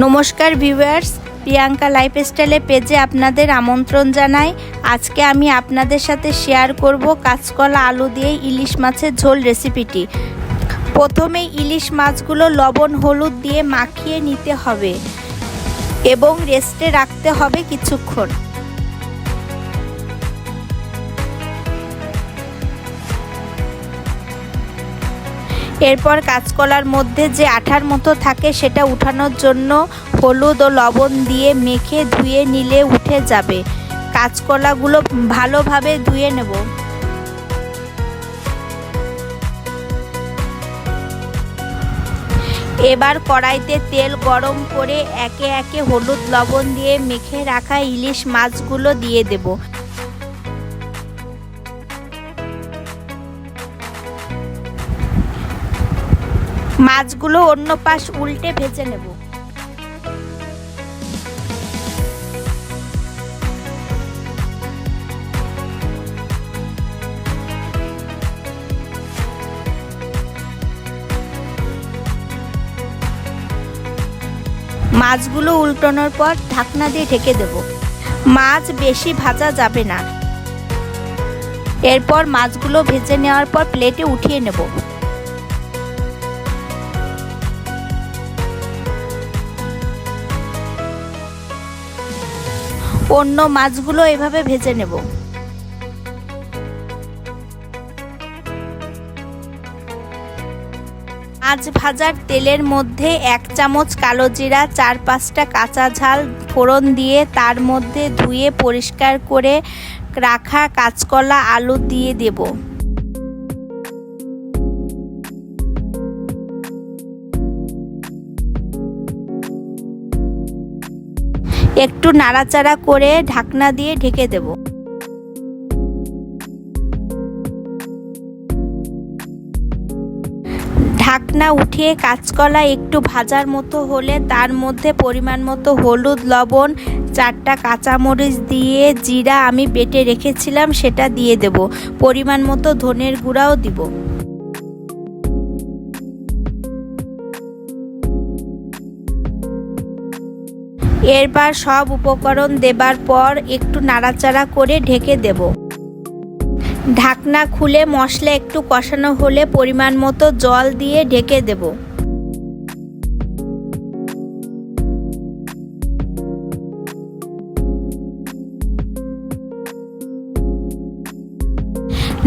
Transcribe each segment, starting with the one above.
নমস্কার ভিউয়ার্স, প্রিয়াঙ্কা লাইফস্টাইলে পেজে আপনাদের আমন্ত্রণ জানাই। আজকে আমি আপনাদের সাথে শেয়ার করব কাঁচকলা আলু দিয়ে ইলিশ মাছের ঝোল রেসিপিটি। প্রথমে ইলিশ মাছগুলো লবণ হলুদ দিয়ে মাখিয়ে নিতে হবে এবং রেস্টে রাখতে হবে কিছুক্ষণ। এরপর কাঁচকলার মধ্যে যে আঠার মতো থাকে সেটা উঠানোর জন্য হলুদ ও লবণ দিয়ে মেখে ধুয়ে নিলে উঠে যাবে। কাঁচকলাগুলো ভালোভাবে ধুয়ে নেব। এবার কড়াইতে তেল গরম করে একে একে হলুদ লবণ দিয়ে মেখে রাখা ইলিশ মাছগুলো দিয়ে দেব। মাছগুলো অন্য পাশ উল্টে ভেজে নেব। মাছগুলো উল্টানোর পর ঢাকনা দিয়ে ঢেকে দেব। মাছ বেশি ভাজা যাবে না। এরপর মাছগুলো ভেজে নেওয়ার পর প্লেটে উঠিয়ে নেব। অন্য মাছগুলো এভাবে ভেজে নেব। মাছ ভাজার তেলের মধ্যে 1 চামচ কালো জিরা, 4-5টা কাঁচা ঝাল ফোড়ন দিয়ে তার মধ্যে ধুয়ে পরিষ্কার করে রাখা কাঁচকলা আলু দিয়ে দেব। একটু নাড়াচাড়া করে ঢাকনা দিয়ে ঢেকে দেব। ঢাকনা উঠিয়ে কাঁচকলা একটু ভাজার মতো হলে তার মধ্যে পরিমাণ মতো হলুদ, লবণ, 4টা কাঁচামরিচ দিয়ে জিরা আমি বেটে রেখেছিলাম সেটা দিয়ে দেব। পরিমাণ মতো ধনের গুঁড়াও দিব। এরপর সব উপকরণ দেবার পর একটু নাড়াচাড়া করে ঢেকে দেব। ঢাকনা খুলে মশলা একটু কষানো হলে পরিমাণ মতো জল দিয়ে ঢেকে দেব।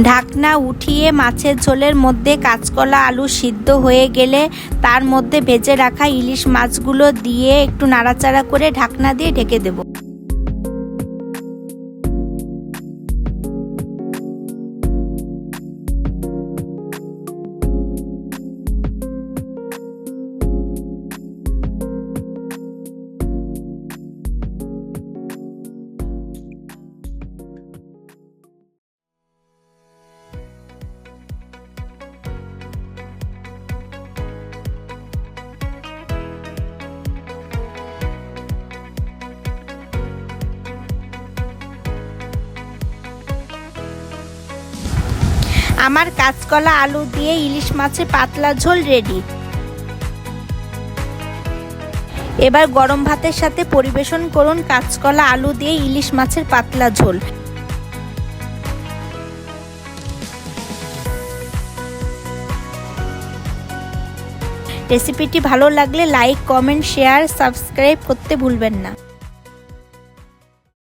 ঢাকনা উঠিয়ে মাছের ঝোলের মধ্যে কাঁচকলা আলু সিদ্ধ হয়ে গেলে তার মধ্যে ভেজে রাখা ইলিশ মাছগুলো দিয়ে একটু নাড়াচাড়া করে ঢাকনা দিয়ে ঢেকে দেব। আমার কাঁচকলা আলু দিয়ে ইলিশ মাছের পাতলা ঝোল রেডি। এবার গরম ভাতের সাথে পরিবেশন করুন কাঁচকলা আলু দিয়ে ইলিশ মাছের পাতলা ঝোল। রেসিপিটি ভালো লাগলে লাইক, কমেন্ট, শেয়ার, সাবস্ক্রাইব করতে ভুলবেন না।